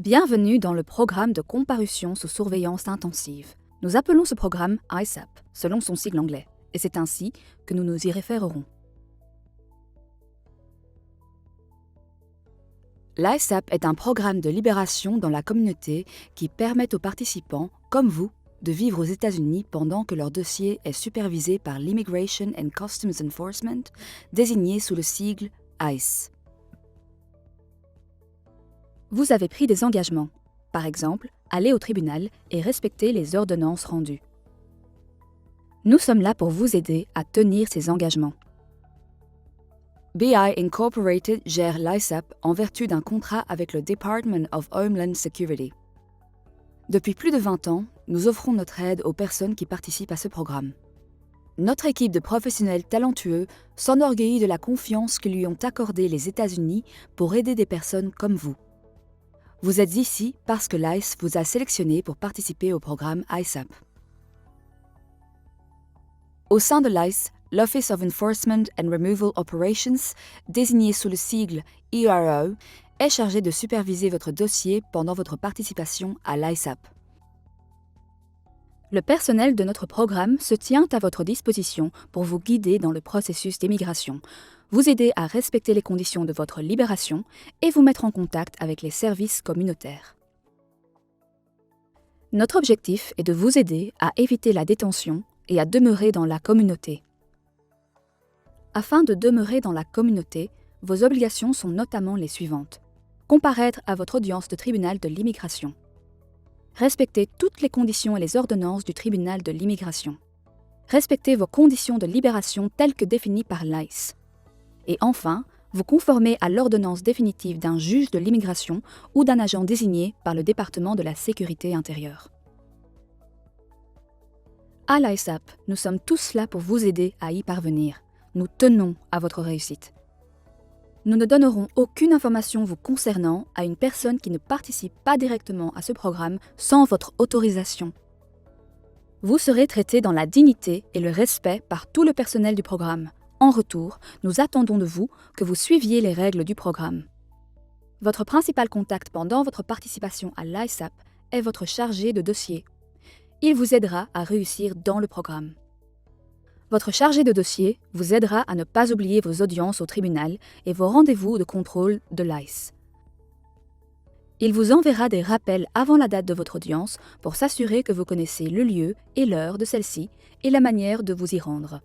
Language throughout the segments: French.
Bienvenue dans le programme de comparution sous surveillance intensive. Nous appelons ce programme ISAP, selon son sigle anglais, et c'est ainsi que nous nous y référerons. L'ISAP est un programme de libération dans la communauté qui permet aux participants, comme vous, de vivre aux États-Unis pendant que leur dossier est supervisé par l'Immigration and Customs Enforcement, désigné sous le sigle ICE. Vous avez pris des engagements, par exemple, aller au tribunal et respecter les ordonnances rendues. Nous sommes là pour vous aider à tenir ces engagements. BI Incorporated gère l'ISAP en vertu d'un contrat avec le Department of Homeland Security. Depuis plus de 20 ans, nous offrons notre aide aux personnes qui participent à ce programme. Notre équipe de professionnels talentueux s'enorgueillit de la confiance que lui ont accordée les États-Unis pour aider des personnes comme vous. Vous êtes ici parce que l'ICE vous a sélectionné pour participer au programme ISAP. Au sein de l'ICE, l'Office of Enforcement and Removal Operations, désigné sous le sigle ERO, est chargé de superviser votre dossier pendant votre participation à l'ISAP. Le personnel de notre programme se tient à votre disposition pour vous guider dans le processus d'immigration, vous aider à respecter les conditions de votre libération et vous mettre en contact avec les services communautaires. Notre objectif est de vous aider à éviter la détention et à demeurer dans la communauté. Afin de demeurer dans la communauté, vos obligations sont notamment les suivantes. Comparaître à votre audience de tribunal de l'immigration. Respecter toutes les conditions et les ordonnances du tribunal de l'immigration. Respecter vos conditions de libération telles que définies par l'ICE. Et enfin, vous conformer à l'ordonnance définitive d'un juge de l'immigration ou d'un agent désigné par le département de la sécurité intérieure. À l'ISAP, nous sommes tous là pour vous aider à y parvenir. Nous tenons à votre réussite. Nous ne donnerons aucune information vous concernant à une personne qui ne participe pas directement à ce programme sans votre autorisation. Vous serez traité dans la dignité et le respect par tout le personnel du programme. En retour, nous attendons de vous que vous suiviez les règles du programme. Votre principal contact pendant votre participation à l'ISAP est votre chargé de dossier. Il vous aidera à réussir dans le programme. Votre chargé de dossier vous aidera à ne pas oublier vos audiences au tribunal et vos rendez-vous de contrôle de l'ICE. Il vous enverra des rappels avant la date de votre audience pour s'assurer que vous connaissez le lieu et l'heure de celle-ci et la manière de vous y rendre.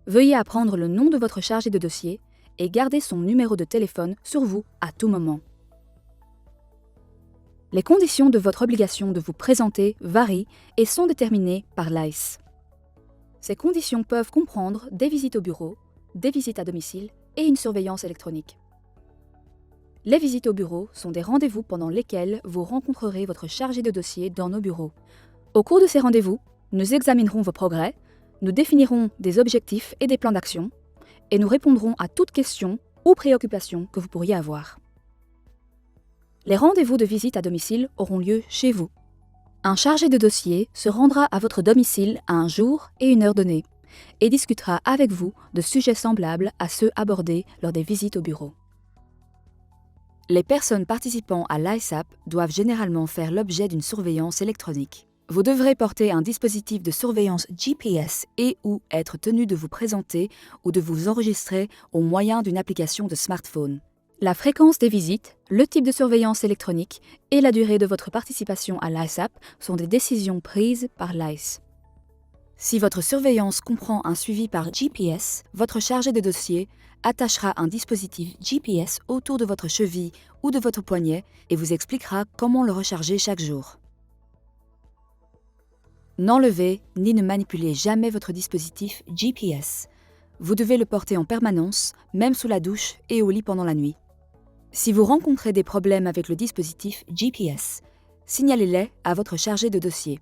Veuillez apprendre le nom de votre chargé de dossier et garder son numéro de téléphone sur vous à tout moment. Les conditions de votre obligation de vous présenter varient et sont déterminées par l'ICE. Ces conditions peuvent comprendre des visites au bureau, des visites à domicile et une surveillance électronique. Les visites au bureau sont des rendez-vous pendant lesquels vous rencontrerez votre chargé de dossier dans nos bureaux. Au cours de ces rendez-vous, nous examinerons vos progrès, nous définirons des objectifs et des plans d'action, et nous répondrons à toute question ou préoccupation que vous pourriez avoir. Les rendez-vous de visite à domicile auront lieu chez vous. Un chargé de dossier se rendra à votre domicile à un jour et une heure donnée et discutera avec vous de sujets semblables à ceux abordés lors des visites au bureau. Les personnes participant à l'ISAP doivent généralement faire l'objet d'une surveillance électronique. Vous devrez porter un dispositif de surveillance GPS et ou être tenu de vous présenter ou de vous enregistrer au moyen d'une application de smartphone. La fréquence des visites, le type de surveillance électronique et la durée de votre participation à l'ISAP sont des décisions prises par l'ICE. Si votre surveillance comprend un suivi par GPS, votre chargé de dossier attachera un dispositif GPS autour de votre cheville ou de votre poignet et vous expliquera comment le recharger chaque jour. N'enlevez ni ne manipulez jamais votre dispositif GPS. Vous devez le porter en permanence, même sous la douche et au lit pendant la nuit. Si vous rencontrez des problèmes avec le dispositif GPS, signalez-les à votre chargé de dossier.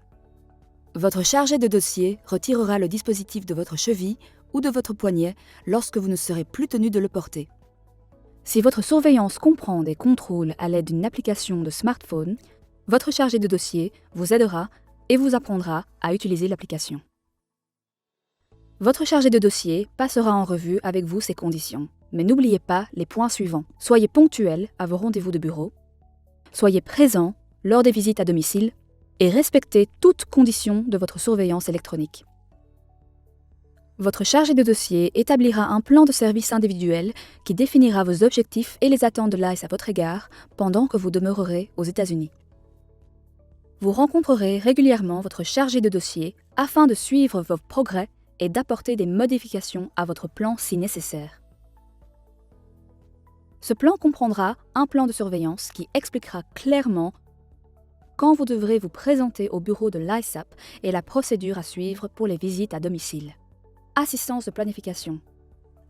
Votre chargé de dossier retirera le dispositif de votre cheville ou de votre poignet lorsque vous ne serez plus tenu de le porter. Si votre surveillance comprend des contrôles à l'aide d'une application de smartphone, votre chargé de dossier vous aidera et vous apprendra à utiliser l'application. Votre chargé de dossier passera en revue avec vous ces conditions. Mais n'oubliez pas les points suivants. Soyez ponctuel à vos rendez-vous de bureau. Soyez présent lors des visites à domicile et respectez toutes conditions de votre surveillance électronique. Votre chargé de dossier établira un plan de service individuel qui définira vos objectifs et les attentes de l'ICE à votre égard pendant que vous demeurerez aux États-Unis. Vous rencontrerez régulièrement votre chargé de dossier afin de suivre vos progrès et d'apporter des modifications à votre plan si nécessaire. Ce plan comprendra un plan de surveillance qui expliquera clairement quand vous devrez vous présenter au bureau de l'ISAP et la procédure à suivre pour les visites à domicile. Assistance de planification.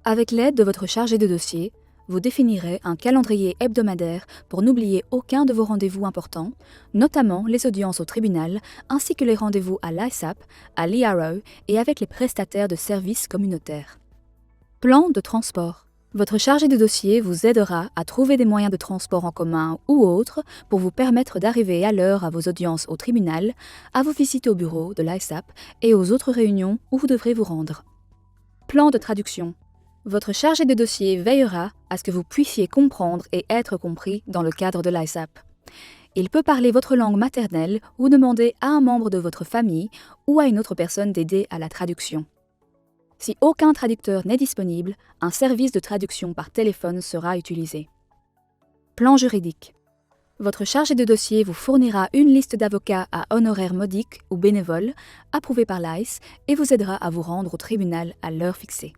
Avec l'aide de votre chargé de dossier, vous définirez un calendrier hebdomadaire pour n'oublier aucun de vos rendez-vous importants, notamment les audiences au tribunal ainsi que les rendez-vous à l'ISAP, à l'ERO et avec les prestataires de services communautaires. Plan de transport. Votre chargé de dossier vous aidera à trouver des moyens de transport en commun ou autres pour vous permettre d'arriver à l'heure à vos audiences au tribunal, à vos visites au bureau de l'ISAP et aux autres réunions où vous devrez vous rendre. Plan de traduction. Votre chargé de dossier veillera à ce que vous puissiez comprendre et être compris dans le cadre de l'ISAP. Il peut parler votre langue maternelle ou demander à un membre de votre famille ou à une autre personne d'aider à la traduction. Si aucun traducteur n'est disponible, un service de traduction par téléphone sera utilisé. Plan juridique. Votre chargé de dossier vous fournira une liste d'avocats à honoraires modiques ou bénévoles, approuvés par l'ICE, et vous aidera à vous rendre au tribunal à l'heure fixée.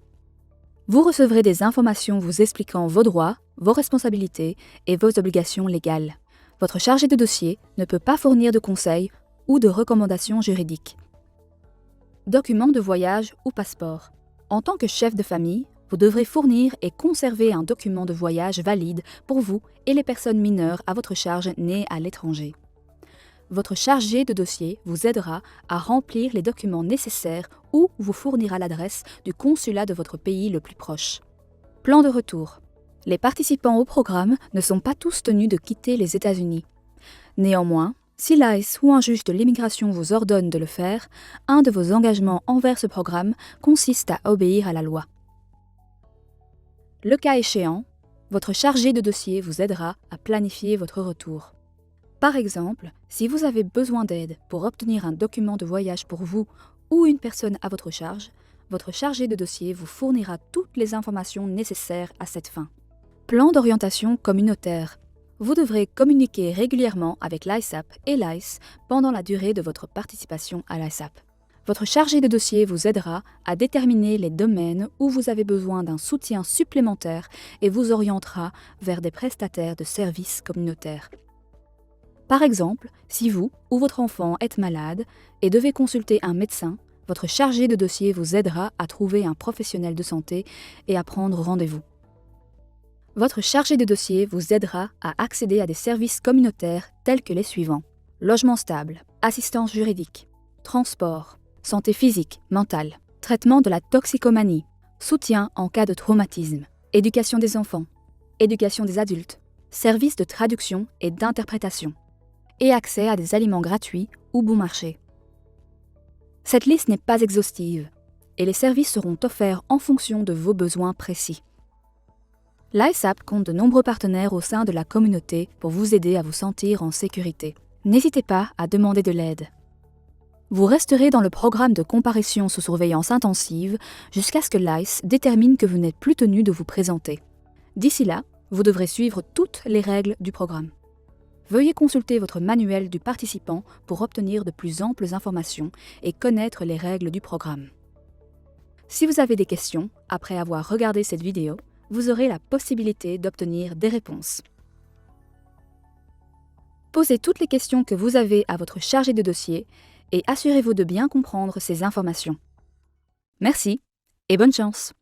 Vous recevrez des informations vous expliquant vos droits, vos responsabilités et vos obligations légales. Votre chargé de dossier ne peut pas fournir de conseils ou de recommandations juridiques. Documents de voyage ou passeport. En tant que chef de famille, vous devrez fournir et conserver un document de voyage valide pour vous et les personnes mineures à votre charge nées à l'étranger. Votre chargé de dossier vous aidera à remplir les documents nécessaires ou vous fournira l'adresse du consulat de votre pays le plus proche. Plan de retour. Les participants au programme ne sont pas tous tenus de quitter les États-Unis. Néanmoins, si l'ICE ou un juge de l'immigration vous ordonne de le faire, un de vos engagements envers ce programme consiste à obéir à la loi. Le cas échéant, votre chargé de dossier vous aidera à planifier votre retour. Par exemple, si vous avez besoin d'aide pour obtenir un document de voyage pour vous ou une personne à votre charge, votre chargé de dossier vous fournira toutes les informations nécessaires à cette fin. Plan d'orientation communautaire. Vous devrez communiquer régulièrement avec l'ISAP et l'ICE pendant la durée de votre participation à l'ISAP. Votre chargé de dossier vous aidera à déterminer les domaines où vous avez besoin d'un soutien supplémentaire et vous orientera vers des prestataires de services communautaires. Par exemple, si vous ou votre enfant êtes malade et devez consulter un médecin, votre chargé de dossier vous aidera à trouver un professionnel de santé et à prendre rendez-vous. Votre chargé de dossier vous aidera à accéder à des services communautaires tels que les suivants: logement stable, assistance juridique, transport, santé physique, mentale, traitement de la toxicomanie, soutien en cas de traumatisme, éducation des enfants, éducation des adultes, services de traduction et d'interprétation, et accès à des aliments gratuits ou bon marché. Cette liste n'est pas exhaustive, et les services seront offerts en fonction de vos besoins précis. L'ISAP compte de nombreux partenaires au sein de la communauté pour vous aider à vous sentir en sécurité. N'hésitez pas à demander de l'aide. Vous resterez dans le programme de comparution sous surveillance intensive jusqu'à ce que l'ICE détermine que vous n'êtes plus tenu de vous présenter. D'ici là, vous devrez suivre toutes les règles du programme. Veuillez consulter votre manuel du participant pour obtenir de plus amples informations et connaître les règles du programme. Si vous avez des questions après avoir regardé cette vidéo, vous aurez la possibilité d'obtenir des réponses. Posez toutes les questions que vous avez à votre chargé de dossier et assurez-vous de bien comprendre ces informations. Merci et bonne chance!